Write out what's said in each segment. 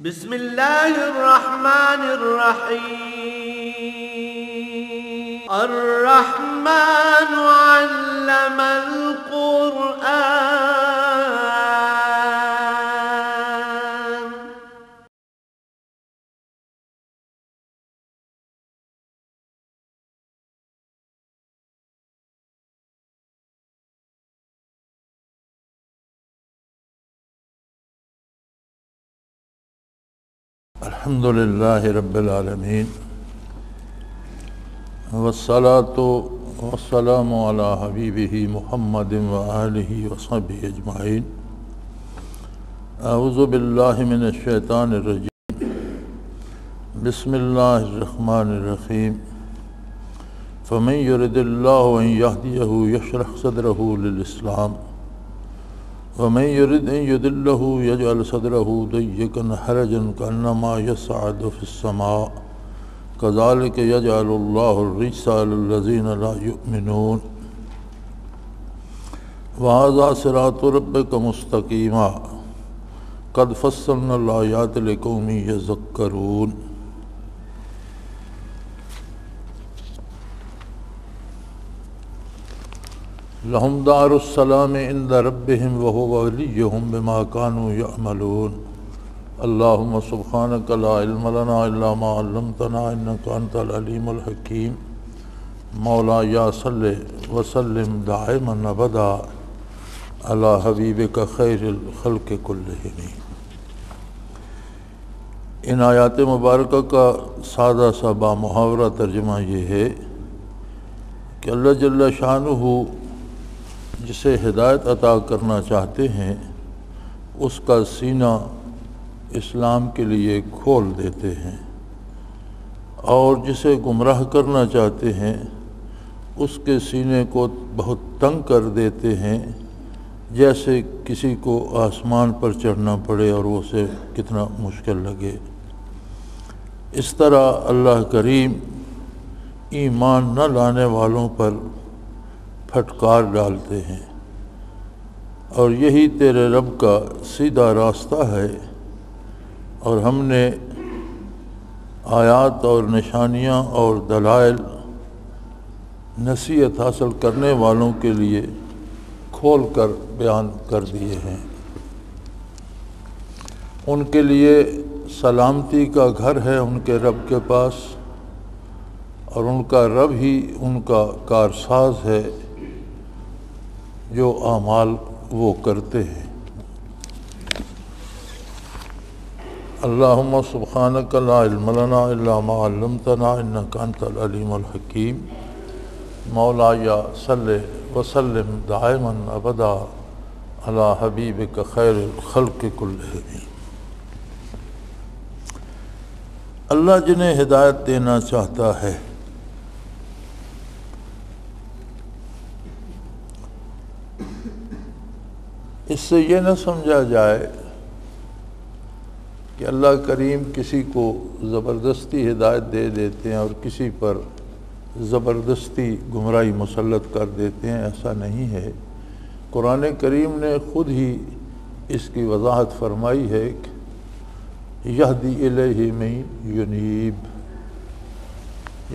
بسم اللہ الرحمن الرحیم الرحمن علم القرآن الحمد للہ رب العالمین والصلاة والسلام علی حبیبہ محمد وآلہ وصحبہ اجمعین۔ اعوذ باللہ من الشیطان الرجیم، بسم اللہ الرحمن الرحیم۔ فمن یرد اللہ ان یہدیہ یشرح صدرہ للاسلام ومن یرد ان یضلہ یجعل صدرہ ضیقا حرجا کانما یصعد فی السماء کذالک یجعل اللہ الرجس علی الذین لا یؤمنون وھذا صراط ربک مستقیما قد فصلنا الآیات لقوم یذکرون۔ لہم دار السلام عند ربہم وہو ولیہم بما کانوا یعملون۔ اللہم سبحانک لا علم لنا الا ما علمتنا انک انت العلیم الحکیم۔ مولا یا صلی وسلم دائما ابدا علی حبیبک خیر الخلق کلہم۔ ان آیات مبارکہ کا سادہ سا بامحاورہ ترجمہ یہ ہے کہ اللہ جل شانہ جسے ہدایت عطا کرنا چاہتے ہیں اس کا سینہ اسلام کے لیے کھول دیتے ہیں، اور جسے گمراہ کرنا چاہتے ہیں اس کے سینے کو بہت تنگ کر دیتے ہیں، جیسے کسی کو آسمان پر چڑھنا پڑے اور اسے کتنا مشکل لگے۔ اس طرح اللہ کریم ایمان نہ لانے والوں پر پھٹکار ڈالتے ہیں، اور یہی تیرے رب کا سیدھا راستہ ہے، اور ہم نے آیات اور نشانیاں اور دلائل نصیحت حاصل کرنے والوں کے لیے کھول کر بیان کر دیے ہیں۔ ان کے لیے سلامتی کا گھر ہے ان کے رب کے پاس، اور ان کا رب ہی ان کا کارساز ہے جو اعمال وہ کرتے ہیں۔ اللہم سبحانک لا علم لنا الا ما علمتنا انک انت العلیم الحکیم۔ مولا یا صلی وسلم دائما ابدا علی حبیبک خیر الخلق کلہم۔ اللہ جنہیں ہدایت دینا چاہتا ہے اس سے یہ نہ سمجھا جائے کہ اللہ کریم کسی کو زبردستی ہدایت دے دیتے ہیں اور کسی پر زبردستی گمراہی مسلط کر دیتے ہیں، ایسا نہیں ہے۔ قرآن کریم نے خود ہی اس کی وضاحت فرمائی ہے کہ یہدی الیہ من ینیب،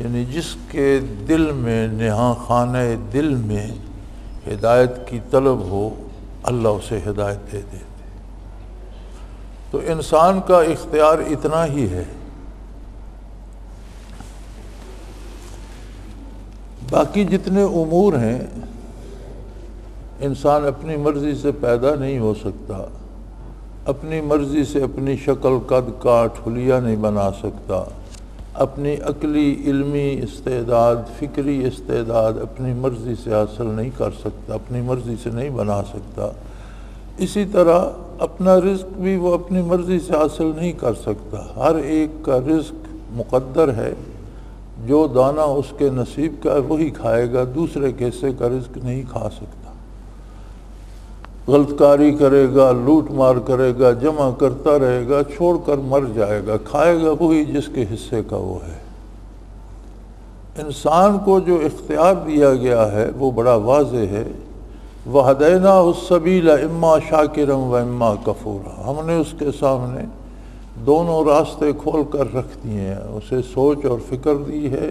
یعنی جس کے دل میں نہاں خانہ دل میں ہدایت کی طلب ہو اللہ اسے ہدایت دے دیتے۔ تو انسان کا اختیار اتنا ہی ہے، باقی جتنے امور ہیں انسان اپنی مرضی سے پیدا نہیں ہو سکتا، اپنی مرضی سے اپنی شکل قد کاٹ حلیہ نہیں بنا سکتا، اپنی عقلی علمی استعداد فکری استعداد اپنی مرضی سے حاصل نہیں کر سکتا، اپنی مرضی سے نہیں بنا سکتا۔ اسی طرح اپنا رزق بھی وہ اپنی مرضی سے حاصل نہیں کر سکتا۔ ہر ایک کا رزق مقدر ہے، جو دانہ اس کے نصیب کا ہے وہی کھائے گا، دوسرے کے حصے کا رزق نہیں کھا سکتا۔ غلط کاری کرے گا، لوٹ مار کرے گا، جمع کرتا رہے گا، چھوڑ کر مر جائے گا، کھائے گا وہی جس کے حصے کا وہ ہے۔ انسان کو جو اختیار دیا گیا ہے وہ بڑا واضح ہے۔ وَهَدَيْنَاهُ السَّبِيلَ إِمَّا شَاكِرًا وَإِمَّا كَفُورًا، ہم نے اس کے سامنے دونوں راستے کھول کر رکھ دیے ہیں، اسے سوچ اور فکر دی ہے،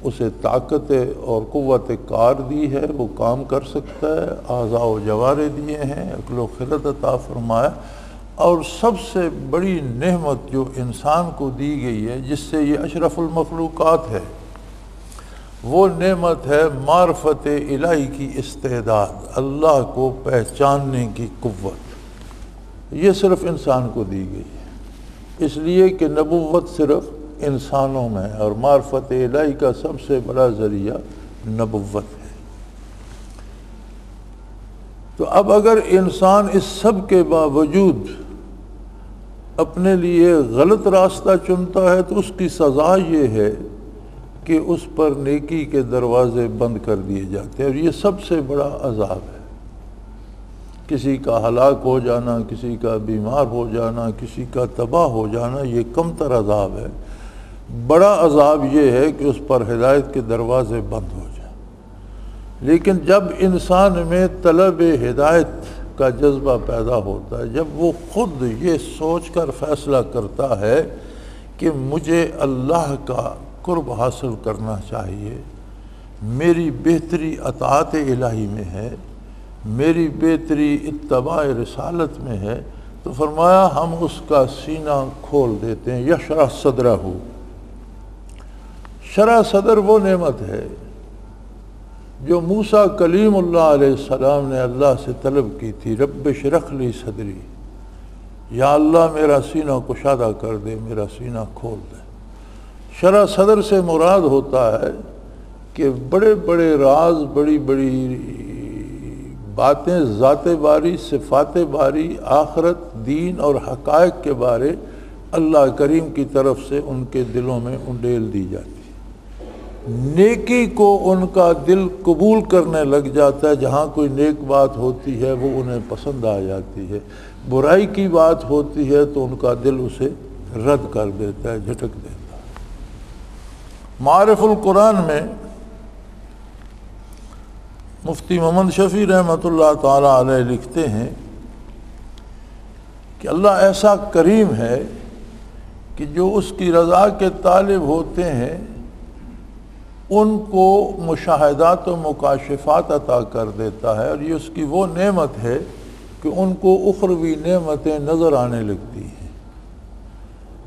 اسے طاقت اور قوت کار دی ہے، وہ کام کر سکتا ہے، اعضاء و جوارے دیے ہیں، عقل و خرد عطا فرمایا، اور سب سے بڑی نعمت جو انسان کو دی گئی ہے جس سے یہ اشرف المخلوقات ہے، وہ نعمت ہے معرفت الہی کی استعداد، اللہ کو پہچاننے کی قوت۔ یہ صرف انسان کو دی گئی ہے، اس لیے کہ نبوت صرف انسانوں میں ہے، اور معرفت الہی کا سب سے بڑا ذریعہ نبوت ہے۔ تو اب اگر انسان اس سب کے باوجود اپنے لیے غلط راستہ چنتا ہے تو اس کی سزا یہ ہے کہ اس پر نیکی کے دروازے بند کر دیے جاتے ہیں، اور یہ سب سے بڑا عذاب ہے۔ کسی کا ہلاک ہو جانا، کسی کا بیمار ہو جانا، کسی کا تباہ ہو جانا، یہ کم تر عذاب ہے۔ بڑا عذاب یہ ہے کہ اس پر ہدایت کے دروازے بند ہو جائیں۔ لیکن جب انسان میں طلب ہدایت کا جذبہ پیدا ہوتا ہے، جب وہ خود یہ سوچ کر فیصلہ کرتا ہے کہ مجھے اللہ کا قرب حاصل کرنا چاہیے، میری بہتری اطاعت الہی میں ہے، میری بہتری اتباع رسالت میں ہے، تو فرمایا ہم اس کا سینہ کھول دیتے ہیں۔ یشرح صدرہ، شرح صدر وہ نعمت ہے جو موسیٰ کلیم اللہ علیہ السلام نے اللہ سے طلب کی تھی، رب اشرح لی صدری، یا اللہ میرا سینہ کشادہ کر دے، میرا سینہ کھول دے۔ شرح صدر سے مراد ہوتا ہے کہ بڑے بڑے راز، بڑی بڑی باتیں، ذات باری، صفات باری، آخرت، دین اور حقائق کے بارے اللہ کریم کی طرف سے ان کے دلوں میں انڈیل دی جاتی ہے۔ نیکی کو ان کا دل قبول کرنے لگ جاتا ہے، جہاں کوئی نیک بات ہوتی ہے وہ انہیں پسند آ جاتی ہے، برائی کی بات ہوتی ہے تو ان کا دل اسے رد کر دیتا ہے، جھٹک دیتا ہے۔ معارف القرآن میں مفتی محمد شفیع رحمۃ اللہ تعالی علیہ لکھتے ہیں کہ اللہ ایسا کریم ہے کہ جو اس کی رضا کے طالب ہوتے ہیں ان کو مشاہدات و مکاشفات عطا کر دیتا ہے، اور یہ اس کی وہ نعمت ہے کہ ان کو اخروی نعمتیں نظر آنے لگتی ہیں۔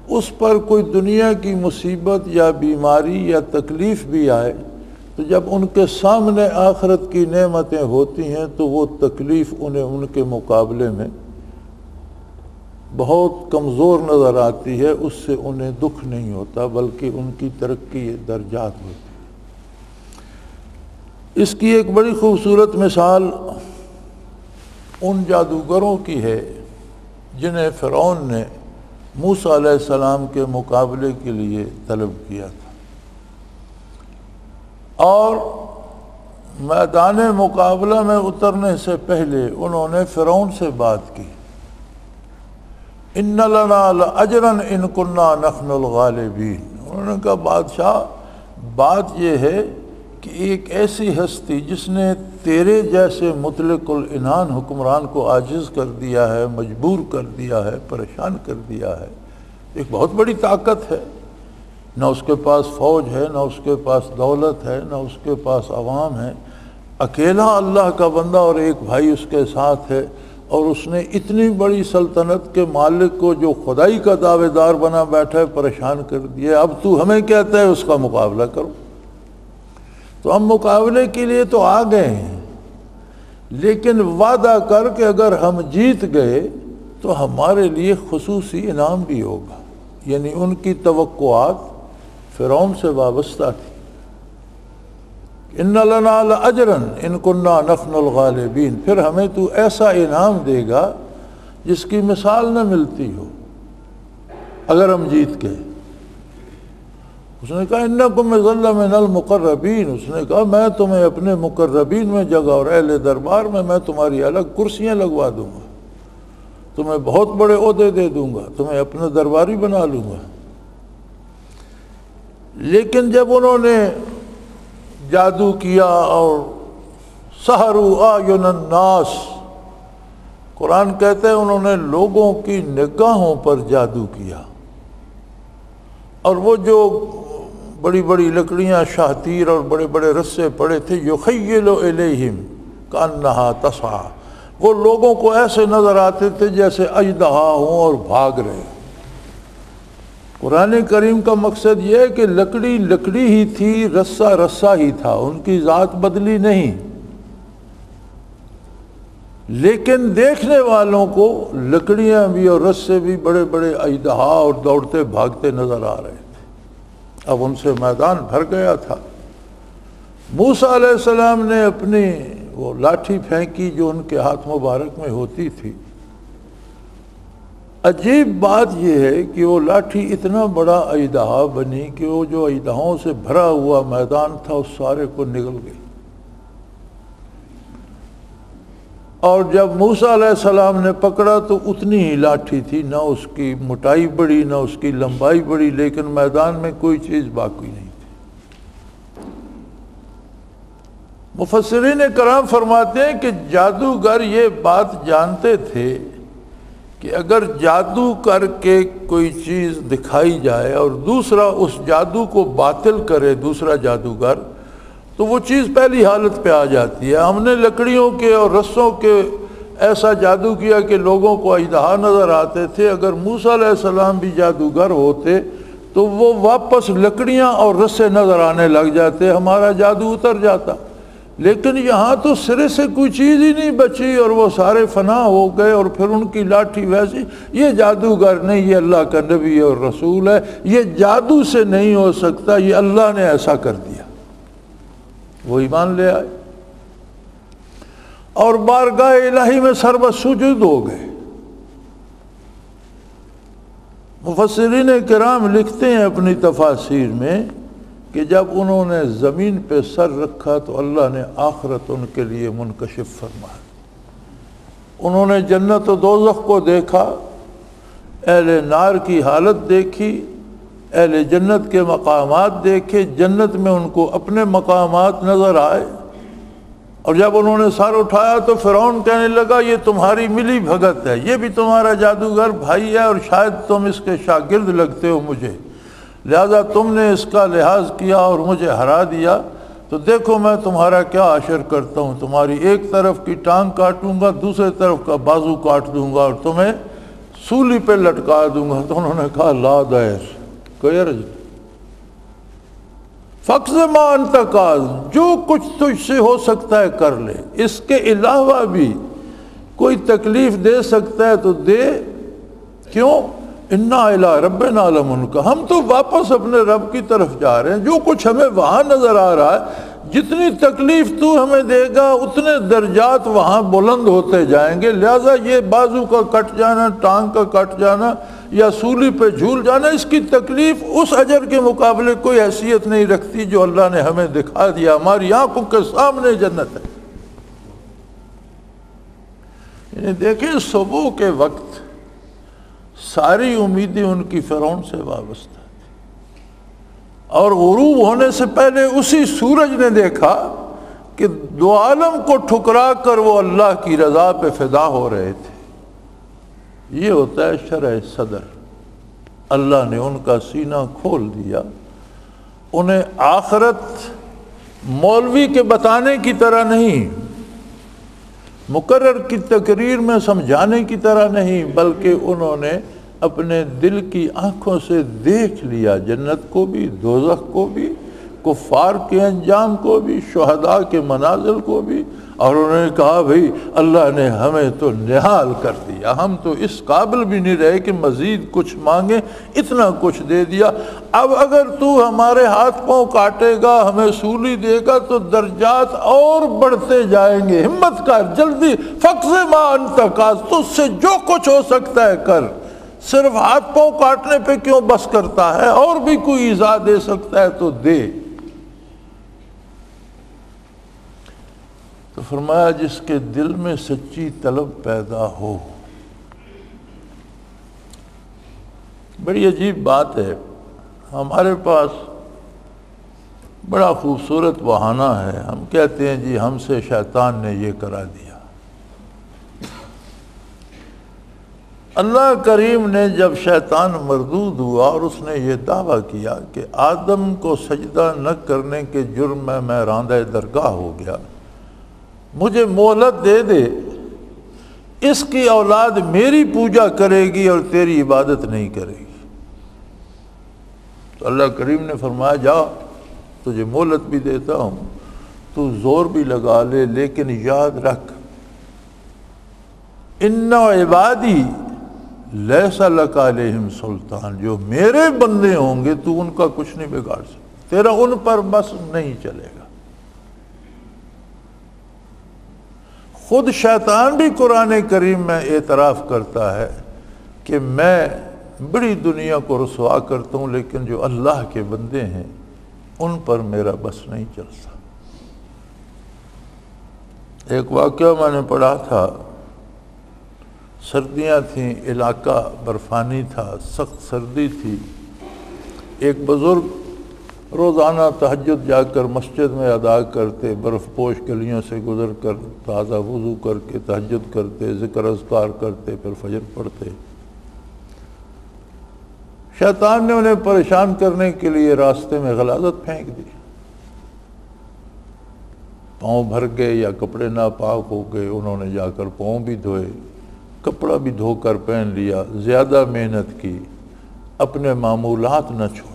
اس پر کوئی دنیا کی مصیبت یا بیماری یا تکلیف بھی آئے تو جب ان کے سامنے آخرت کی نعمتیں ہوتی ہیں تو وہ تکلیف انہیں ان کے مقابلے میں بہت کمزور نظر آتی ہے، اس سے انہیں دکھ نہیں ہوتا بلکہ ان کی ترقی درجات ہوتی ہے۔ اس کی ایک بڑی خوبصورت مثال ان جادوگروں کی ہے جنہیں فرعون نے موسیٰ علیہ السلام کے مقابلے کے لیے طلب کیا تھا، اور میدان مقابلہ میں اترنے سے پہلے انہوں نے فرعون سے بات کی، ان لنا لاجرا ان کنا نحن الغالبین۔ انہوں نے کہا بادشاہ بات یہ ہے کہ ایک ایسی ہستی جس نے تیرے جیسے مطلق العنان حکمران کو عاجز کر دیا ہے، مجبور کر دیا ہے، پریشان کر دیا ہے، ایک بہت بڑی طاقت ہے، نہ اس کے پاس فوج ہے، نہ اس کے پاس دولت ہے، نہ اس کے پاس عوام ہے، اکیلا اللہ کا بندہ اور ایک بھائی اس کے ساتھ ہے، اور اس نے اتنی بڑی سلطنت کے مالک کو جو خدائی کا دعوے دار بنا بیٹھا ہے پریشان کر دیا، اب تو ہمیں کہتا ہے اس کا مقابلہ کرو۔ تو ہم مقابلے کے لیے تو آ گئے ہیں، لیکن وعدہ کر کہ اگر ہم جیت گئے تو ہمارے لیے خصوصی انعام بھی ہوگا۔ یعنی ان کی توقعات فرعون سے وابستہ تھی، ان لنا لاجرا ان کنا نحن الغالبین، پھر ہمیں تو ایسا انعام دے گا جس کی مثال نہ ملتی ہو اگر ہم جیت گئے۔ اس نے کہا انکم اذا من المقربین، اس نے کہا میں تمہیں اپنے مقربین میں جگہ اور اہل دربار میں تمہاری الگ کرسیاں لگوا دوں گا، تمہیں بہت بڑے عہدے دے دوں گا، تمہیں اپنا درباری بنا لوں گا۔ لیکن جب انہوں نے جادو کیا اور سحروا اعین الناس، قرآن کہتے ہیں انہوں نے لوگوں کی نگاہوں پر جادو کیا، اور وہ جو بڑی بڑی لکڑیاں شاہتیر اور بڑے بڑے رسے پڑے تھے، یخیل الیہم کانہا تسعی، وہ لوگوں کو ایسے نظر آتے تھے جیسے اژدہا ہوں اور بھاگ رہے۔ قرآن کریم کا مقصد یہ ہے کہ لکڑی لکڑی ہی تھی، رسہ رسہ ہی تھا، ان کی ذات بدلی نہیں، لیکن دیکھنے والوں کو لکڑیاں بھی اور رسے بھی بڑے بڑے اژدہا اور دوڑتے بھاگتے نظر آ رہے تھے۔ اب ان سے میدان بھر گیا تھا۔ موسیٰ علیہ السلام نے اپنی وہ لاٹھی پھینکی جو ان کے ہاتھ مبارک میں ہوتی تھی۔ عجیب بات یہ ہے کہ وہ لاٹھی اتنا بڑا اژدہا بنی کہ وہ جو اژدہاؤں سے بھرا ہوا میدان تھا اس سارے کو نگل گئی، اور جب موسیٰ علیہ السلام نے پکڑا تو اتنی ہی لاٹھی تھی، نہ اس کی موٹائی بڑی نہ اس کی لمبائی بڑی، لیکن میدان میں کوئی چیز باقی نہیں تھی۔ مفسرین کرام فرماتے ہیں کہ جادوگر یہ بات جانتے تھے کہ اگر جادو کر کے کوئی چیز دکھائی جائے اور دوسرا اس جادو کو باطل کرے، دوسرا جادوگر، تو وہ چیز پہلی حالت پہ آ جاتی ہے۔ ہم نے لکڑیوں کے اور رسوں کے ایسا جادو کیا کہ لوگوں کو اژدہا نظر آتے تھے، اگر موسیٰ علیہ السلام بھی جادوگر ہوتے تو وہ واپس لکڑیاں اور رسے نظر آنے لگ جاتے، ہمارا جادو اتر جاتا۔ لیکن یہاں تو سرے سے کوئی چیز ہی نہیں بچی اور وہ سارے فنا ہو گئے، اور پھر ان کی لاٹھی ویسی۔ یہ جادوگر نہیں، یہ اللہ کا نبی اور رسول ہے، یہ جادو سے نہیں ہو سکتا، یہ اللہ نے ایسا کر دیا۔ وہ ایمان لے آئے اور بارگاہ الہی میں سربسجود ہو گئے۔ مفسرین کرام لکھتے ہیں اپنی تفاسیر میں کہ جب انہوں نے زمین پہ سر رکھا تو اللہ نے آخرت ان کے لیے منکشف فرمایا۔ انہوں نے جنت و دوزخ کو دیکھا، اہل نار کی حالت دیکھی، اہل جنت کے مقامات دیکھے، جنت میں ان کو اپنے مقامات نظر آئے۔ اور جب انہوں نے سر اٹھایا تو فرعون کہنے لگا یہ تمہاری ملی بھگت ہے، یہ بھی تمہارا جادوگر بھائی ہے اور شاید تم اس کے شاگرد لگتے ہو مجھے، لہذا تم نے اس کا لحاظ کیا اور مجھے ہرا دیا، تو دیکھو میں تمہارا کیا حشر کرتا ہوں، تمہاری ایک طرف کی ٹانگ کاٹوں گا، دوسرے طرف کا بازو کاٹ دوں گا اور تمہیں سولی پہ لٹکا دوں گا۔ تو انہوں نے کہا لا دیر، کوئی عرض نہیں، فقض ما انت قاض، جو کچھ تجھ سے ہو سکتا ہے کر لے، اس کے علاوہ بھی کوئی تکلیف دے سکتا ہے تو دے، کیوں؟ انا الی ربنا لمنقلبون، ہم تو واپس اپنے رب کی طرف جا رہے ہیں، جو کچھ ہمیں وہاں نظر آ رہا ہے، جتنی تکلیف تو ہمیں دے گا اتنے درجات وہاں بلند ہوتے جائیں گے، لہذا یہ بازو کا کٹ جانا، ٹانگ کا کٹ جانا یا سولی پہ جھول جانا، اس کی تکلیف اس اجر کے مقابلے کوئی حیثیت نہیں رکھتی جو اللہ نے ہمیں دکھا دیا، ہماری آنکھوں کے سامنے جنت ہے۔ یعنی دیکھیں صبح کے وقت ساری امیدیں ان کی فرعون سے وابستہ تھی، اور غروب ہونے سے پہلے اسی سورج نے دیکھا کہ دو عالم کو ٹھکرا کر وہ اللہ کی رضا پہ فدا ہو رہے تھے۔ یہ ہوتا ہے شرح صدر، اللہ نے ان کا سینہ کھول دیا، انہیں آخرت مولوی کے بتانے کی طرح نہیں، مقرر کی تقریر میں سمجھانے کی طرح نہیں، بلکہ انہوں نے اپنے دل کی آنکھوں سے دیکھ لیا، جنت کو بھی، دوزخ کو بھی، کفار کے انجام کو بھی، شہداء کے منازل کو بھی، اور انہوں نے کہا بھئی اللہ نے ہمیں تو نہال کر دیا، ہم تو اس قابل بھی نہیں رہے کہ مزید کچھ مانگیں، اتنا کچھ دے دیا، اب اگر تو ہمارے ہاتھ پاؤں کاٹے گا، ہمیں سولی دے گا تو درجات اور بڑھتے جائیں گے، ہمت کر، جلدی، فقض ما انت قاض، تجھ سے جو کچھ ہو سکتا ہے کر، صرف ہاتھ پاؤں کاٹنے پہ کیوں بس کرتا ہے، اور بھی کوئی ایذا دے سکتا ہے تو دے۔ تو فرمایا جس کے دل میں سچی طلب پیدا ہو۔ بڑی عجیب بات ہے، ہمارے پاس بڑا خوبصورت بہانہ ہے، ہم کہتے ہیں جی ہم سے شیطان نے یہ کرا دیا، اللہ کریم نے جب شیطان مردود ہوا اور اس نے یہ دعویٰ کیا کہ آدم کو سجدہ نہ کرنے کے جرم میں راندہ درگاہ ہو گیا، مجھے مہلت دے دے، اس کی اولاد میری پوجا کرے گی اور تیری عبادت نہیں کرے گی۔ تو اللہ کریم نے فرمایا جا، تجھے مہلت بھی دیتا ہوں، تو زور بھی لگا لے، لیکن یاد رکھ ان عبادی لیس لک علیہم سلطان، جو میرے بندے ہوں گے تو ان کا کچھ نہیں بگاڑ سکتا، تیرا ان پر بس نہیں چلے گا۔ خود شیطان بھی قرآن کریم میں اعتراف کرتا ہے کہ میں بڑی دنیا کو رسوا کرتا ہوں، لیکن جو اللہ کے بندے ہیں ان پر میرا بس نہیں چلتا۔ ایک واقعہ میں نے پڑھا تھا، سردیاں تھیں، علاقہ برفانی تھا، سخت سردی تھی، ایک بزرگ روزانہ تہجد جا کر مسجد میں ادا کرتے، برف پوش گلیوں سے گزر کر تازہ وضو کر کے تہجد کرتے، ذکر اذکار کرتے، پھر فجر پڑھتے۔ شیطان نے انہیں پریشان کرنے کے لیے راستے میں غلاظت پھینک دی، پاؤں بھر گئے یا کپڑے ناپاک ہو گئے، انہوں نے جا کر پاؤں بھی دھوئے، کپڑا بھی دھو کر پہن لیا، زیادہ محنت کی، اپنے معمولات نہ چھوڑے۔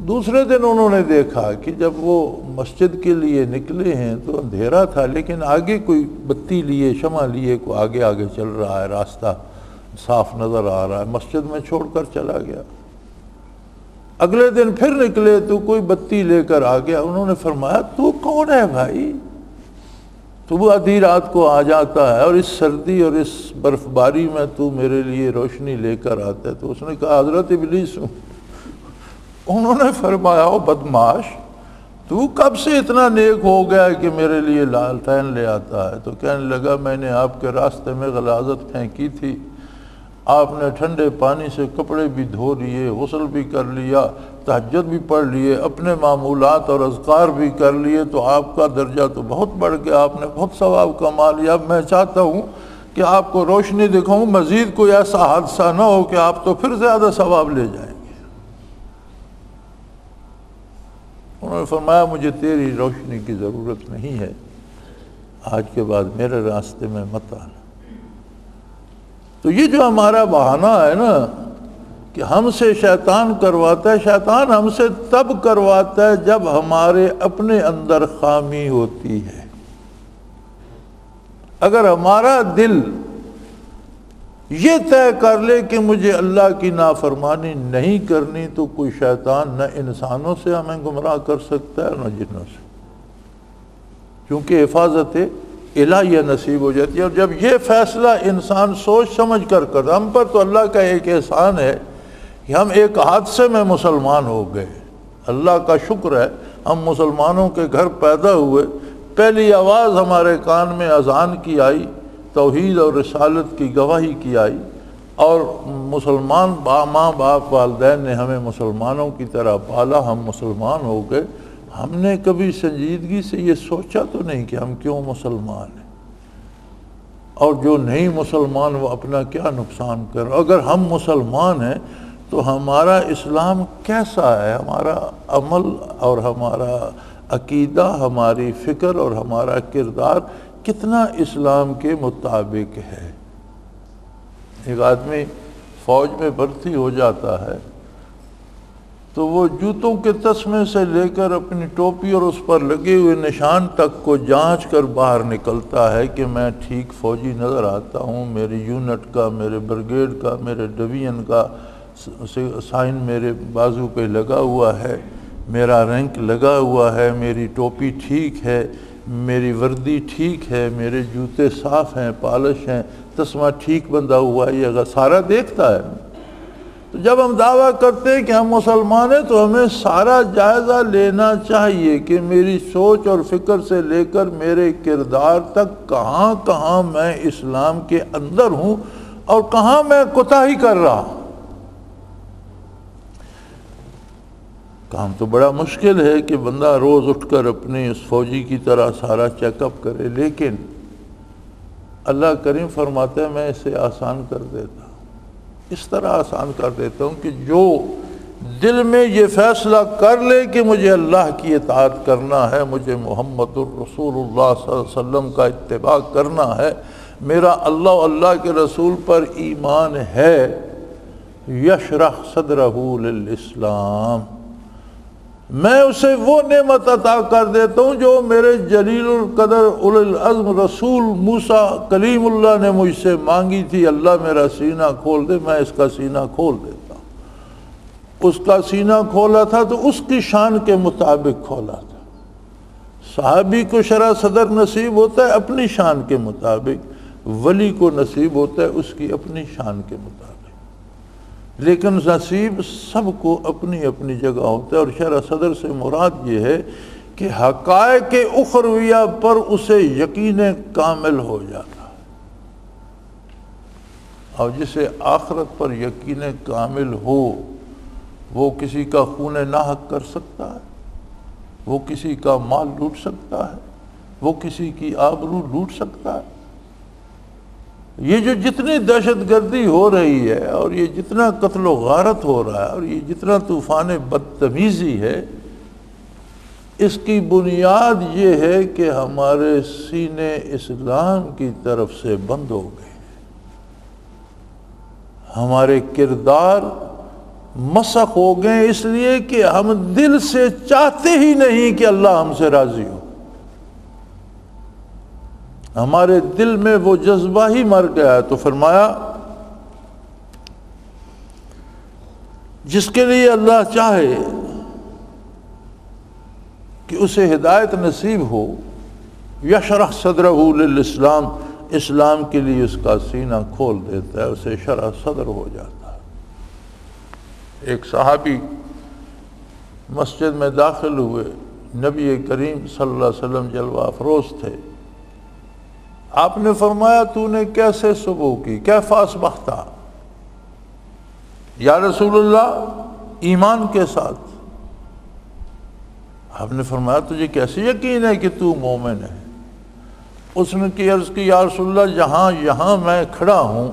دوسرے دن انہوں نے دیکھا کہ جب وہ مسجد کے لیے نکلے ہیں تو اندھیرا تھا، لیکن آگے کوئی بتی لیے، شمع لیے کوئی آگے آگے چل رہا ہے، راستہ صاف نظر آ رہا ہے، مسجد میں چھوڑ کر چلا گیا۔ اگلے دن پھر نکلے تو کوئی بتی لے کر آ گیا۔ انہوں نے فرمایا تو کون ہے بھائی؟ تو آدھی رات کو آ جاتا ہے اور اس سردی اور اس برف باری میں تو میرے لیے روشنی لے کر آتا ہے۔ تو اس نے کہا حضرت ابلیس ہوں۔ انہوں نے فرمایا او بدماش، تو کب سے اتنا نیک ہو گیا کہ میرے لیے لالٹین لے آتا ہے؟ تو کہنے لگا میں نے آپ کے راستے میں غلاظت پھینکی تھی، آپ نے ٹھنڈے پانی سے کپڑے بھی دھو لیے، غسل بھی کر لیا، تہجد بھی پڑھ لیے، اپنے معمولات اور اذکار بھی کر لیے، تو آپ کا درجہ تو بہت بڑھ گیا، آپ نے بہت ثواب کما لیا۔ اب میں چاہتا ہوں کہ آپ کو روشنی دکھاؤں، مزید کوئی ایسا حادثہ نہ ہو کہ آپ تو پھر زیادہ ثواب لے جائیں گے۔ انہوں نے فرمایا مجھے تیری روشنی کی ضرورت نہیں ہے، آج کے بعد میرے راستے میں مت آنا۔ تو یہ جو ہمارا بہانہ ہے نا کہ ہم سے شیطان کرواتا ہے، شیطان ہم سے تب کرواتا ہے جب ہمارے اپنے اندر خامی ہوتی ہے۔ اگر ہمارا دل یہ طے کر لے کہ مجھے اللہ کی نافرمانی نہیں کرنی، تو کوئی شیطان نہ انسانوں سے ہمیں گمراہ کر سکتا ہے نہ جنوں سے، کیونکہ حفاظت الہیہ نصیب ہو جاتی ہے۔ اور جب یہ فیصلہ انسان سوچ سمجھ کر کرتا، ہم پر تو اللہ کا ایک احسان ہے کہ ہم ایک حادثے میں مسلمان ہو گئے، اللہ کا شکر ہے ہم مسلمانوں کے گھر پیدا ہوئے، پہلی آواز ہمارے کان میں اذان کی آئی، توحید اور رسالت کی گواہی کی آئی، اور مسلمان ماں باپ والدین نے ہمیں مسلمانوں کی طرح پالا، ہم مسلمان ہو گئے۔ ہم نے کبھی سنجیدگی سے یہ سوچا تو نہیں کہ ہم کیوں مسلمان ہیں، اور جو نہیں مسلمان وہ اپنا کیا نقصان کر۔ اگر ہم مسلمان ہیں تو ہمارا اسلام کیسا ہے، ہمارا عمل اور ہمارا عقیدہ، ہماری فکر اور ہمارا کردار کتنا اسلام کے مطابق ہے۔ ایک آدمی فوج میں بھرتی ہو جاتا ہے تو وہ جوتوں کے تسمے سے لے کر اپنی ٹوپی اور اس پر لگے ہوئے نشان تک کو جانچ کر باہر نکلتا ہے کہ میں ٹھیک فوجی نظر آتا ہوں، میری یونٹ کا، میرے بریگیڈ کا، میرے ڈویژن کا سائن میرے بازو پہ لگا ہوا ہے، میرا رینک لگا ہوا ہے، میری ٹوپی ٹھیک ہے، میری وردی ٹھیک ہے، میرے جوتے صاف ہیں، پالش ہیں، تسمہ ٹھیک بندھا ہوا ہے، یہ سارا دیکھتا ہے۔ تو جب ہم دعویٰ کرتے ہیں کہ ہم مسلمان ہیں تو ہمیں سارا جائزہ لینا چاہیے کہ میری سوچ اور فکر سے لے کر میرے کردار تک کہاں کہاں میں اسلام کے اندر ہوں اور کہاں میں کوتاہی کر رہا ہوں۔ کام تو بڑا مشکل ہے کہ بندہ روز اٹھ کر اپنے اس فوجی کی طرح سارا چیک اپ کرے، لیکن اللہ کریم فرماتے ہیں میں اسے آسان کر دیتا ہوں، اس طرح آسان کر دیتا ہوں کہ جو دل میں یہ فیصلہ کر لے کہ مجھے اللہ کی اطاعت کرنا ہے، مجھے محمد الرسول اللہ صلی اللہ علیہ وسلم کا اتباع کرنا ہے، میرا اللہ و اللہ کے رسول پر ایمان ہے، یشرح صدرہ للاسلام، میں اسے وہ نعمت عطا کر دیتا ہوں جو میرے جلیل القدر اولی العزم رسول موسیٰ کلیم اللہ نے مجھ سے مانگی تھی، اللہ میرا سینہ کھول دے، میں اس کا سینہ کھول دیتا ہوں۔ اس کا سینہ کھولا تھا تو اس کی شان کے مطابق کھولا تھا۔ صحابی کو شرح صدر نصیب ہوتا ہے اپنی شان کے مطابق، ولی کو نصیب ہوتا ہے اس کی اپنی شان کے مطابق، لیکن نصیب سب کو اپنی اپنی جگہ ہوتا ہے۔ اور شرح صدر سے مراد یہ ہے کہ حقائق اخرویہ پر اسے یقین کامل ہو جاتا، اور جسے آخرت پر یقین کامل ہو وہ کسی کا خون ناحق کر سکتا ہے، وہ کسی کا مال لوٹ سکتا ہے، وہ کسی کی آبرو لوٹ سکتا ہے۔ یہ جو جتنی دہشت گردی ہو رہی ہے اور یہ جتنا قتل و غارت ہو رہا ہے اور یہ جتنا طوفان بدتمیزی ہے، اس کی بنیاد یہ ہے کہ ہمارے سینے اسلام کی طرف سے بند ہو گئے، ہمارے کردار مسخ ہو گئے، اس لیے کہ ہم دل سے چاہتے ہی نہیں کہ اللہ ہم سے راضی ہو، ہمارے دل میں وہ جذبہ ہی مر گیا ہے۔ تو فرمایا جس کے لیے اللہ چاہے کہ اسے ہدایت نصیب ہو، یشرح صدرہ للاسلام، اسلام کے لیے اس کا سینہ کھول دیتا ہے، اسے شرح صدر ہو جاتا ہے۔ ایک صحابی مسجد میں داخل ہوئے، نبی کریم صلی اللہ علیہ وسلم جلوہ افروز تھے، آپ نے فرمایا تو نے کیسے صبح کی، کیف اصبحت؟ یا رسول اللہ ایمان کے ساتھ۔ آپ نے فرمایا تجھے کیسے یقین ہے کہ تو مومن ہے؟ اس نے کی عرض کی یا رسول اللہ یہاں میں کھڑا ہوں،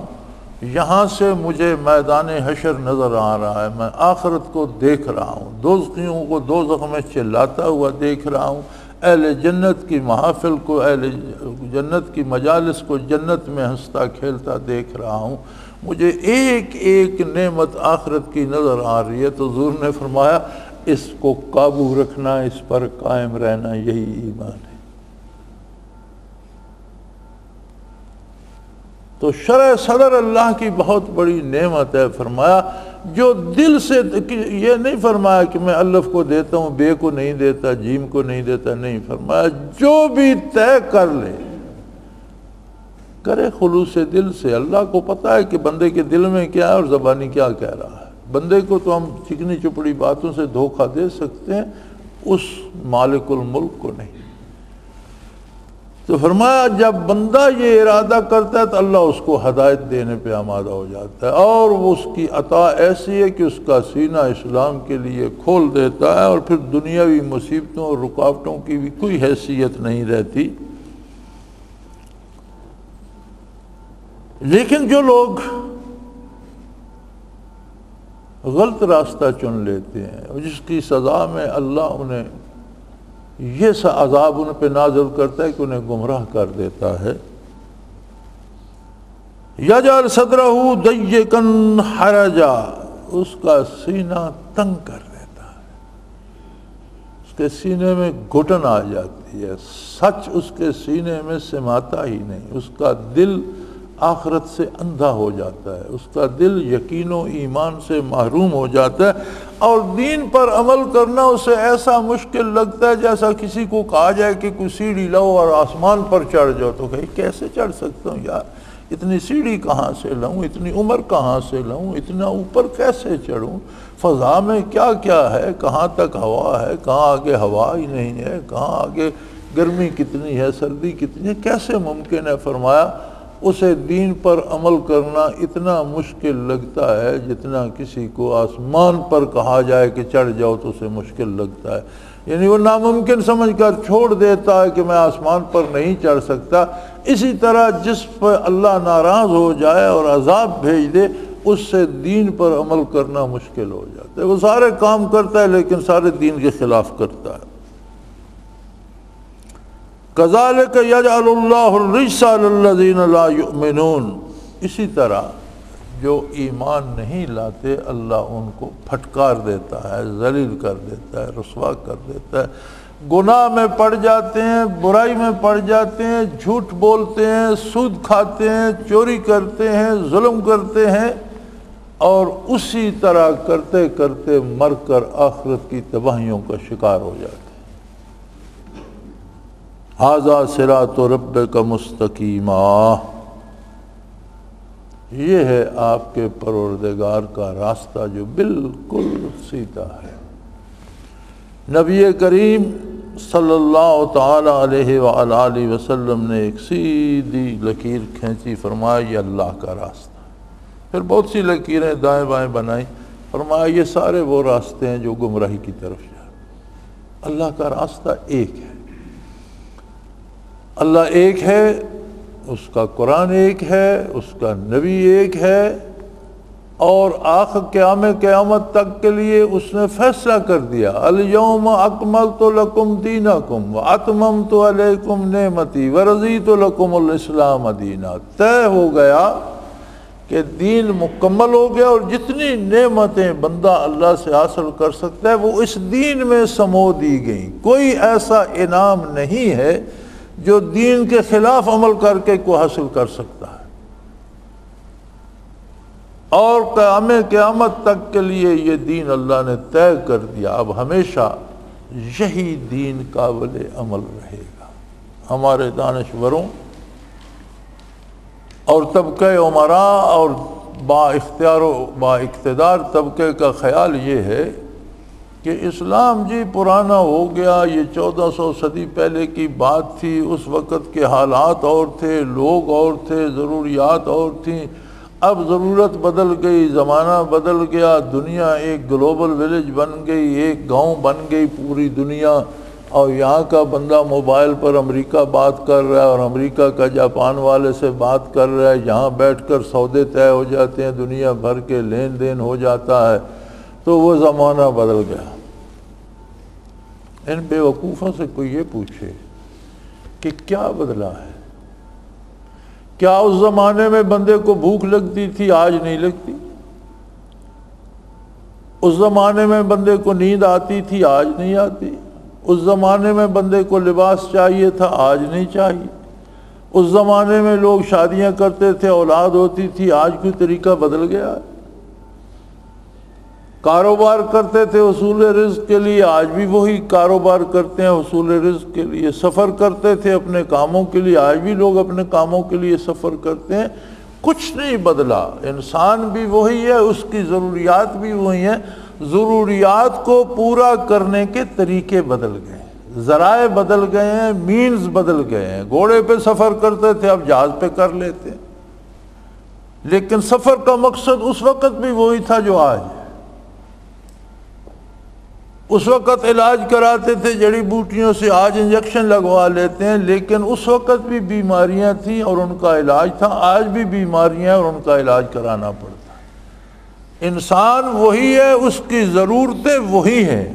یہاں سے مجھے میدان حشر نظر آ رہا ہے، میں آخرت کو دیکھ رہا ہوں، دوزخیوں کو دوزخ میں چلاتا ہوا دیکھ رہا ہوں، اہل جنت کی محافل کو، اہل جنت کی مجالس کو جنت میں ہنستا کھیلتا دیکھ رہا ہوں، مجھے ایک ایک نعمت آخرت کی نظر آ رہی ہے۔ تو حضور نے فرمایا اس کو قابو رکھنا، اس پر قائم رہنا، یہی ایمان ہے۔ تو شرح صدر اللہ کی بہت بڑی نعمت ہے۔ فرمایا جو دل سے، یہ نہیں فرمایا کہ میں الف کو دیتا ہوں، بے کو نہیں دیتا، جیم کو نہیں دیتا، نہیں، فرمایا جو بھی طے کر لے کرے خلوص دل سے۔ اللہ کو پتہ ہے کہ بندے کے دل میں کیا ہے اور زبانی کیا کہہ رہا ہے۔ بندے کو تو ہم چکنی چپڑی باتوں سے دھوکہ دے سکتے ہیں، اس مالک الملک کو نہیں۔ تو فرمایا جب بندہ یہ ارادہ کرتا ہے تو اللہ اس کو ہدایت دینے پہ آمادہ ہو جاتا ہے، اور وہ اس کی عطا ایسی ہے کہ اس کا سینہ اسلام کے لیے کھول دیتا ہے، اور پھر دنیاوی مصیبتوں اور رکاوٹوں کی بھی کوئی حیثیت نہیں رہتی۔ لیکن جو لوگ غلط راستہ چن لیتے ہیں اور جس کی سزا میں اللہ انہیں یہ سا عذاب ان پہ نازل کرتا ہے کہ انہیں گمراہ کر دیتا ہے، یجعل صدرہ ضیقا حرجا، اس کا سینہ تنگ کر دیتا ہے، اس کے سینے میں گھٹن آ جاتی ہے، سچ اس کے سینے میں سماتا ہی نہیں، اس کا دل آخرت سے اندھا ہو جاتا ہے، اس کا دل یقین و ایمان سے محروم ہو جاتا ہے، اور دین پر عمل کرنا اسے ایسا مشکل لگتا ہے جیسا کسی کو کہا جائے کہ کوئی سیڑھی لاؤ اور آسمان پر چڑھ جاؤ، تو کہیں کیسے چڑھ سکتا ہوں یار، اتنی سیڑھی کہاں سے لاؤں، اتنی عمر کہاں سے لاؤں، اتنا اوپر کیسے چڑھوں، فضا میں کیا کیا ہے، کہاں تک ہوا ہے، کہاں آگے ہوا ہی نہیں ہے، کہاں آگے گرمی کتنی ہے، سردی کتنی ہے، کیسے ممکن ہے؟ فرمایا اسے دین پر عمل کرنا اتنا مشکل لگتا ہے جتنا کسی کو آسمان پر کہا جائے کہ چڑھ جاؤ تو اسے مشکل لگتا ہے، یعنی وہ ناممکن سمجھ کر چھوڑ دیتا ہے کہ میں آسمان پر نہیں چڑھ سکتا۔ اسی طرح جس پر اللہ ناراض ہو جائے اور عذاب بھیج دے اس سے دین پر عمل کرنا مشکل ہو جاتا ہے۔ وہ سارے کام کرتا ہے لیکن سارے دین کے خلاف کرتا ہے۔ کذالک یجعل اللہ الرجس علی الذین لا یؤمنون، اسی طرح جو ایمان نہیں لاتے اللہ ان کو پھٹکار دیتا ہے، ذلیل کر دیتا ہے، رسوا کر دیتا ہے، گناہ میں پڑ جاتے ہیں، برائی میں پڑ جاتے ہیں، جھوٹ بولتے ہیں، سود کھاتے ہیں، چوری کرتے ہیں، ظلم کرتے ہیں، اور اسی طرح کرتے کرتے مر کر آخرت کی تباہیوں کا شکار ہو جاتے ہیں۔ ھذا صراط ربک مستقیما، یہ ہے آپ کے پروردگار کا راستہ جو بالکل سیدھا ہے۔ نبی کریم صلی اللہ تعالی علیہ وآلہ وسلم نے ایک سیدھی لکیر کھینچی، فرمایا یہ اللہ کا راستہ۔ پھر بہت سی لکیریں دائیں بائیں بنائیں، فرمایا یہ سارے وہ راستے ہیں جو گمراہی کی طرف جائیں۔ اللہ کا راستہ ایک ہے، اللہ ایک ہے، اس کا قرآن ایک ہے، اس کا نبی ایک ہے، اور آخر قیامت تک کے لیے اس نے فیصلہ کر دیا، الیوم اکملت لکم دینکم واتممت علیکم نعمتی ورضیت لکم الاسلام دینا۔ طے ہو گیا کہ دین مکمل ہو گیا، اور جتنی نعمتیں بندہ اللہ سے حاصل کر سکتا ہے وہ اس دین میں سمو دی گئیں۔ کوئی ایسا انعام نہیں ہے جو دین کے خلاف عمل کر کے کو حاصل کر سکتا ہے، اور قیامت تک کے لیے یہ دین اللہ نے طے کر دیا۔ اب ہمیشہ یہی دین قابل عمل رہے گا۔ ہمارے دانشوروں اور طبقہ عمراء اور با اختیار و با اقتدار طبقے کا خیال یہ ہے کہ اسلام جی پرانا ہو گیا، یہ 1400 صدی پہلے کی بات تھی، اس وقت کے حالات اور تھے، لوگ اور تھے، ضروریات اور تھیں، اب ضرورت بدل گئی، زمانہ بدل گیا، دنیا ایک گلوبل ویلیج بن گئی، ایک گاؤں بن گئی پوری دنیا، اور یہاں کا بندہ موبائل پر امریکہ بات کر رہا ہے، اور امریکہ کا جاپان والے سے بات کر رہا ہے، یہاں بیٹھ کر سودے طے ہو جاتے ہیں، دنیا بھر کے لین دین ہو جاتا ہے۔ تو وہ زمانہ بدل گیا۔ ان بے وقوفوں سے کوئی یہ پوچھے کہ کیا بدلا ہے؟ کیا اس زمانے میں بندے کو بھوک لگتی تھی، آج نہیں لگتی؟ اس زمانے میں بندے کو نیند آتی تھی، آج نہیں آتی؟ اس زمانے میں بندے کو لباس چاہیے تھا، آج نہیں چاہیے؟ اس زمانے میں لوگ شادیاں کرتے تھے، اولاد ہوتی تھی، آج کوئی طریقہ بدل گیا ہے؟ کاروبار کرتے تھے حصول رزق کے لیے، آج بھی وہی کاروبار کرتے ہیں حصول رزق کے لیے۔ سفر کرتے تھے اپنے کاموں کے لیے، آج بھی لوگ اپنے کاموں کے لیے سفر کرتے ہیں۔ کچھ نہیں بدلا، انسان بھی وہی ہے، اس کی ضروریات بھی وہی ہیں، ضروریات کو پورا کرنے کے طریقے بدل گئے ہیں، ذرائع بدل گئے ہیں، مینز بدل گئے ہیں۔ گھوڑے پہ سفر کرتے تھے، اب جہاز پہ کر لیتے ہیں، لیکن سفر کا مقصد اس وقت بھی وہی تھا جو آج ہے۔ اس وقت علاج کراتے تھے جڑی بوٹیوں سے، آج انجیکشن لگوا لیتے ہیں، لیکن اس وقت بھی بیماریاں تھیں اور ان کا علاج تھا، آج بھی بیماریاں اور ان کا علاج کرانا پڑتا ہے۔ انسان وہی ہے، اس کی ضرورتیں وہی ہیں،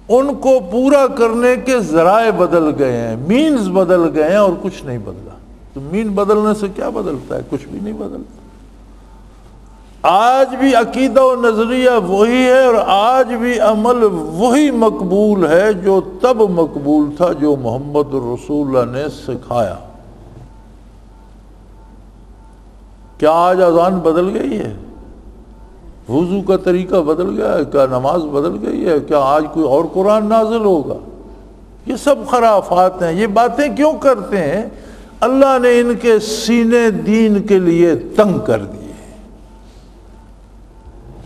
ان کو پورا کرنے کے ذرائع بدل گئے ہیں، مینز بدل گئے ہیں، اور کچھ نہیں بدلا۔ تو مین بدلنے سے کیا بدلتا ہے؟ کچھ بھی نہیں بدلتا۔ آج بھی عقیدہ و نظریہ وہی ہے، اور آج بھی عمل وہی مقبول ہے جو تب مقبول تھا، جو محمد رسول اللہ نے سکھایا۔ کیا آج اذان بدل گئی ہے؟ وضو کا طریقہ بدل گیا ہے؟ کیا نماز بدل گئی ہے؟ کیا آج کوئی اور قرآن نازل ہوگا؟ یہ سب خرافات ہیں۔ یہ باتیں کیوں کرتے ہیں؟ اللہ نے ان کے سینے دین کے لیے تنگ کر دیے،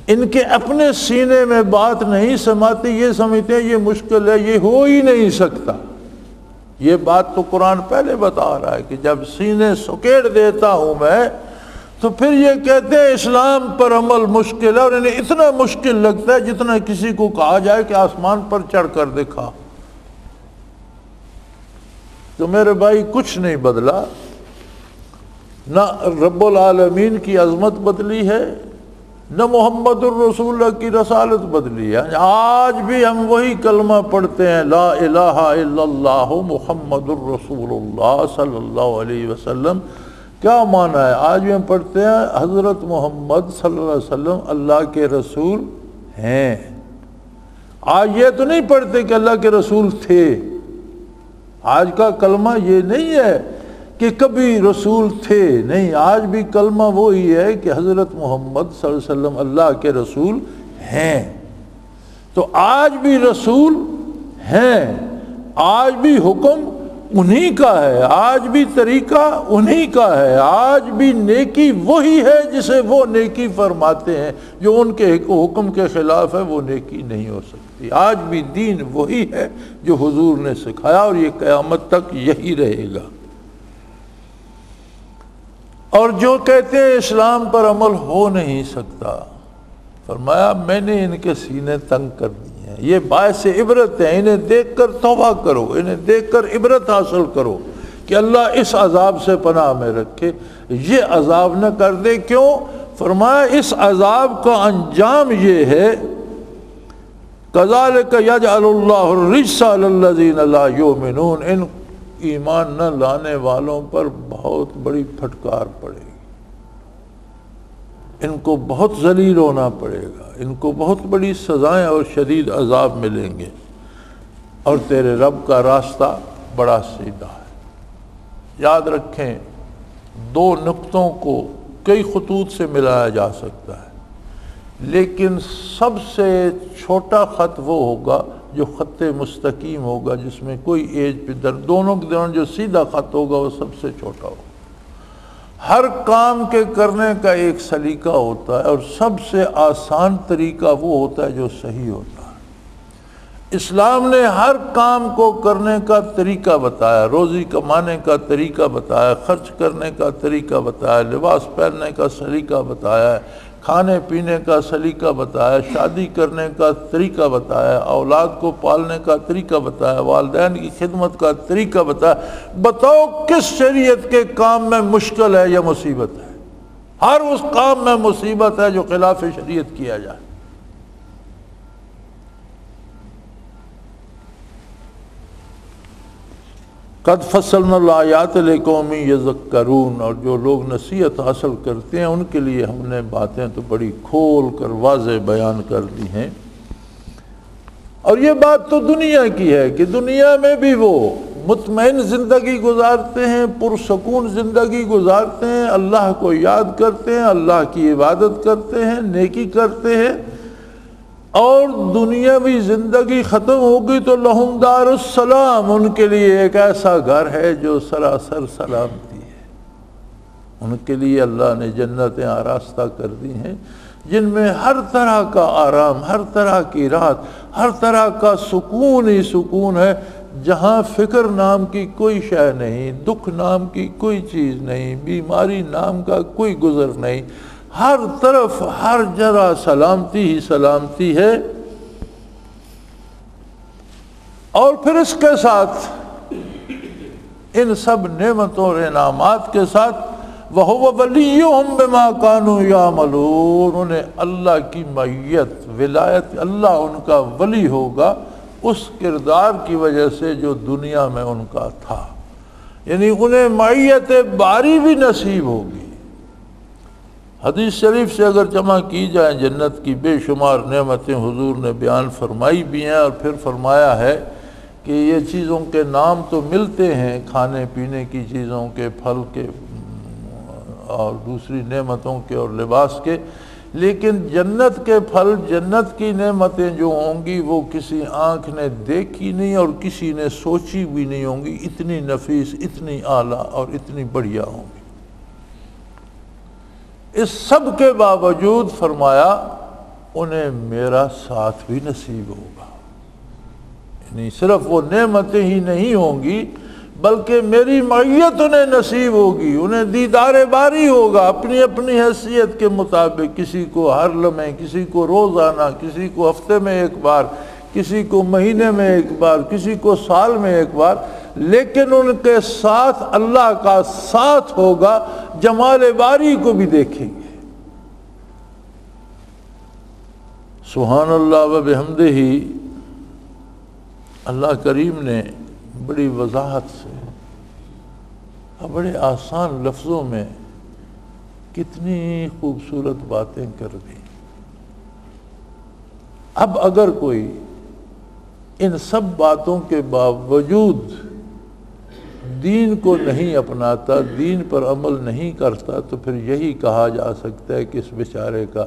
ان کے اپنے سینے میں بات نہیں سماتی، یہ سمجھتے ہیں یہ مشکل ہے، یہ ہو ہی نہیں سکتا۔ یہ بات تو قرآن پہلے بتا رہا ہے کہ جب سینے سکیڑ دیتا ہوں میں، تو پھر یہ کہتے ہیں اسلام پر عمل مشکل ہے، اور انہیں اتنا مشکل لگتا ہے جتنا کسی کو کہا جائے کہ آسمان پر چڑھ کر دکھا۔ تو میرے بھائی کچھ نہیں بدلا، نہ رب العالمین کی عظمت بدلی ہے، نہ محمد الرسول اللہ کی رسالت بدلی ہے۔ آج بھی ہم وہی کلمہ پڑھتے ہیں، لا الہ الا اللہ محمد الرسول اللہ صلی اللہ علیہ وسلم۔ کیا معنی ہے؟ آج بھی ہم پڑھتے ہیں حضرت محمد صلی اللہ علیہ وسلم اللہ کے رسول ہیں۔ آج یہ تو نہیں پڑھتے کہ اللہ کے رسول تھے۔ آج کا کلمہ یہ نہیں ہے کہ کبھی رسول تھے، نہیں، آج بھی کلمہ وہی ہے کہ حضرت محمد صلی اللہ علیہ وسلم اللہ کے رسول ہیں۔ تو آج بھی رسول ہیں، آج بھی حکم انہی کا ہے، آج بھی طریقہ انہی کا ہے، آج بھی نیکی وہی ہے جسے وہ نیکی فرماتے ہیں۔ جو ان کے حکم کے خلاف ہے وہ نیکی نہیں ہو سکتی۔ آج بھی دین وہی ہے جو حضور نے سکھایا، اور یہ قیامت تک یہی رہے گا۔ اور جو کہتے ہیں اسلام پر عمل ہو نہیں سکتا، فرمایا میں نے ان کے سینے تنگ کر دیے ہیں، یہ باعث عبرت ہے، انہیں دیکھ کر توبہ کرو، انہیں دیکھ کر عبرت حاصل کرو کہ اللہ اس عذاب سے پناہ میں رکھے، یہ عذاب نہ کر دے۔ کیوں؟ فرمایا اس عذاب کا انجام یہ ہے، کذالک یجعل اللہ الرجس علی الذین لا یؤمنون، ان ایمان نہ لانے والوں پر بہت بڑی پھٹکار پڑے گی، ان کو بہت ذلیل ہونا پڑے گا، ان کو بہت بڑی سزائیں اور شدید عذاب ملیں گے، اور تیرے رب کا راستہ بڑا سیدھا ہے۔ یاد رکھیں، دو نقطوں کو کئی خطوط سے ملایا جا سکتا ہے، لیکن سب سے چھوٹا خط وہ ہوگا جو خط مستقیم ہوگا، جس میں کوئی ایج پہ دونوں کے درمیان جو سیدھا خط ہوگا وہ سب سے چھوٹا ہوگا۔ ہر کام کے کرنے کا ایک سلیقہ ہوتا ہے، اور سب سے آسان طریقہ وہ ہوتا ہے جو صحیح ہوتا ہے۔ اسلام نے ہر کام کو کرنے کا طریقہ بتایا، روزی کمانے کا طریقہ بتایا، خرچ کرنے کا طریقہ بتایا، لباس پہننے کا سلیقہ بتایا، کھانے پینے کا سلیقہ بتایا، شادی کرنے کا طریقہ بتایا، اولاد کو پالنے کا طریقہ بتایا، والدین کی خدمت کا طریقہ بتایا۔ بتاؤ کس شریعت کے کام میں مشکل ہے یا مصیبت ہے؟ ہر اس کام میں مصیبت ہے جو خلاف شریعت کیا جائے۔ قد فصلنا الآیات لقوم یذکرون، اور جو لوگ نصیحت حاصل کرتے ہیں ان کے لیے ہم نے باتیں تو بڑی کھول کر واضح بیان کر دی ہیں۔ اور یہ بات تو دنیا کی ہے کہ دنیا میں بھی وہ مطمئن زندگی گزارتے ہیں، پرسکون زندگی گزارتے ہیں، اللہ کو یاد کرتے ہیں، اللہ کی عبادت کرتے ہیں، نیکی کرتے ہیں، اور دنیاوی زندگی ختم ہوگی تو لہم دار السلام، ان کے لیے ایک ایسا گھر ہے جو سراسر سلامتی ہے۔ ان کے لیے اللہ نے جنتیں آراستہ کر دی ہیں جن میں ہر طرح کا آرام، ہر طرح کی راحت، ہر طرح کا سکون ہی سکون ہے، جہاں فکر نام کی کوئی شے نہیں، دکھ نام کی کوئی چیز نہیں، بیماری نام کا کوئی گزر نہیں، ہر طرف ہر جگہ سلامتی ہی سلامتی ہے۔ اور پھر اس کے ساتھ ان سب نعمتوں اور انعامات کے ساتھ وَهُوَ وَلِيُّهُمْ بِمَا كَانُوا يَعْمَلُونَ، انہیں اللہ کی معیت، ولایت، اللہ ان کا ولی ہوگا اس کردار کی وجہ سے جو دنیا میں ان کا تھا، یعنی انہیں معیت باری بھی نصیب ہوگی۔ حدیث شریف سے اگر جمع کی جائیں جنت کی بے شمار نعمتیں حضور نے بیان فرمائی بھی ہیں، اور پھر فرمایا ہے کہ یہ چیزوں کے نام تو ملتے ہیں، کھانے پینے کی چیزوں کے، پھل کے، اور دوسری نعمتوں کے اور لباس کے، لیکن جنت کے پھل، جنت کی نعمتیں جو ہوں گی وہ کسی آنکھ نے دیکھی نہیں اور کسی نے سوچی بھی نہیں ہوں گی، اتنی نفیس، اتنی اعلیٰ اور اتنی بڑھیا ہوں گی۔ اس سب کے باوجود فرمایا انہیں میرا ساتھ بھی نصیب ہوگا، یعنی صرف وہ نعمتیں ہی نہیں ہوں گی بلکہ میری معیت انہیں نصیب ہوگی، انہیں دیدار باری ہوگا اپنی اپنی حیثیت کے مطابق، کسی کو ہر لمحے، کسی کو روزانہ، کسی کو ہفتے میں ایک بار، کسی کو مہینے میں ایک بار، کسی کو سال میں ایک بار، لیکن ان کے ساتھ اللہ کا ساتھ ہوگا، جمال باری کو بھی دیکھیں گے۔ سبحان اللہ و بحمدہ ہی، اللہ کریم نے بڑی وضاحت سے اور بڑے آسان لفظوں میں کتنی خوبصورت باتیں کر دی۔ اب اگر کوئی ان سب باتوں کے باوجود دین کو نہیں اپناتا، دین پر عمل نہیں کرتا، تو پھر یہی کہا جا سکتا ہے کہ اس بیچارے کا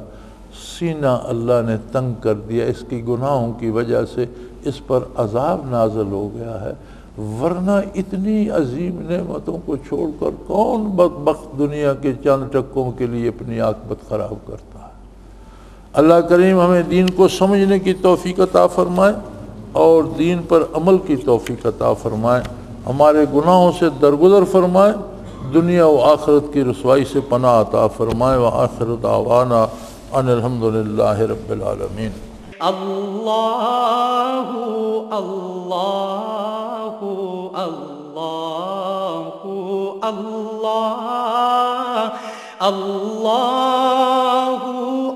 سینہ اللہ نے تنگ کر دیا، اس کی گناہوں کی وجہ سے اس پر عذاب نازل ہو گیا ہے، ورنہ اتنی عظیم نعمتوں کو چھوڑ کر کون بدبخت دنیا کے چند ٹکوں کے لیے اپنی عاقبت خراب کرتا ہے۔ اللہ کریم ہمیں دین کو سمجھنے کی توفیق عطا فرمائے اور دین پر عمل کی توفیق عطا فرمائے، ہمارے گناہوں سے درگزر فرمائے، دنیا و آخرت کی رسوائی سے پناہ عطا فرمائے۔ وآخر دعوانا ان الحمدللہ رب العالمین۔ اللہ اللہ اللہ اللہ اللہ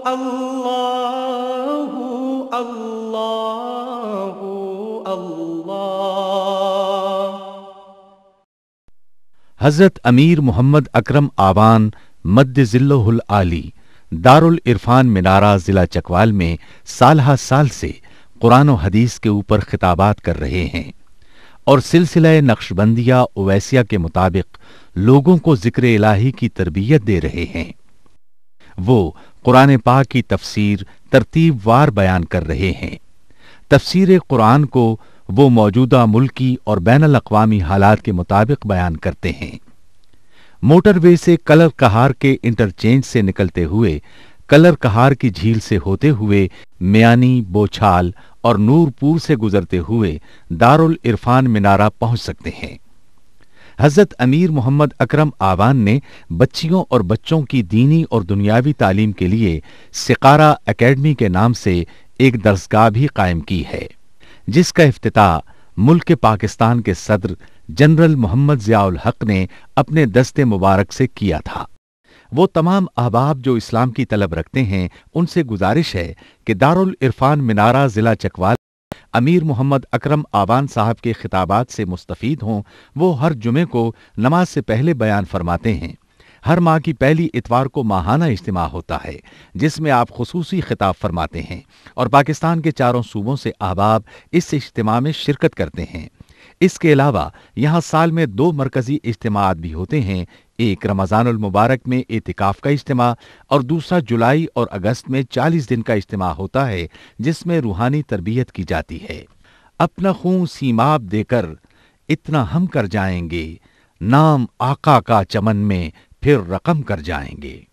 اللہ اللہ اللہ۔ حضرت امیر محمد اکرم آوان مد ظلہ العالی دارالعرفان منارہ ضلع چکوال میں سالہ سال سے قرآن و حدیث کے اوپر خطابات کر رہے ہیں اور سلسلہ نقشبندیہ اویسیہ کے مطابق لوگوں کو ذکر الہی کی تربیت دے رہے ہیں۔ وہ قرآن پاک کی تفسیر ترتیب وار بیان کر رہے ہیں۔ تفسیر قرآن کو وہ موجودہ ملکی اور بین الاقوامی حالات کے مطابق بیان کرتے ہیں۔ موٹر وے سے کلر کہار کے انٹرچینج سے نکلتے ہوئے، کلر کہار کی جھیل سے ہوتے ہوئے، میانی، بوچھال اور نورپور سے گزرتے ہوئے دارالعرفان منارہ پہنچ سکتے ہیں۔ حضرت امیر محمد اکرم آوان نے بچیوں اور بچوں کی دینی اور دنیاوی تعلیم کے لیے سقارہ اکیڈمی کے نام سے ایک درسگاہ بھی قائم کی ہے، جس کا افتتاح ملک پاکستان کے صدر جنرل محمد ضیاء الحق نے اپنے دست مبارک سے کیا تھا۔ وہ تمام احباب جو اسلام کی طلب رکھتے ہیں، ان سے گزارش ہے کہ دارالعرفان منارہ ضلع چکوال امیر محمد اکرم آوان صاحب کے خطابات سے مستفید ہوں۔ وہ ہر جمعے کو نماز سے پہلے بیان فرماتے ہیں۔ ہر ماہ کی پہلی اتوار کو ماہانہ اجتماع ہوتا ہے، جس میں آپ خصوصی خطاب فرماتے ہیں اور پاکستان کے چاروں صوبوں سے احباب اس اجتماع میں شرکت کرتے ہیں۔ اس کے علاوہ یہاں سال میں 2 مرکزی اجتماعات بھی ہوتے ہیں، ایک رمضان المبارک میں اعتکاف کا اجتماع اور دوسرا جولائی اور اگست میں 40 دن کا اجتماع ہوتا ہے، جس میں روحانی تربیت کی جاتی ہے۔ اپنا خون سیماب دے کر اتنا ہم کر جائیں گے، نام آقا کا چمن میں پھر رقم کر جائیں گے۔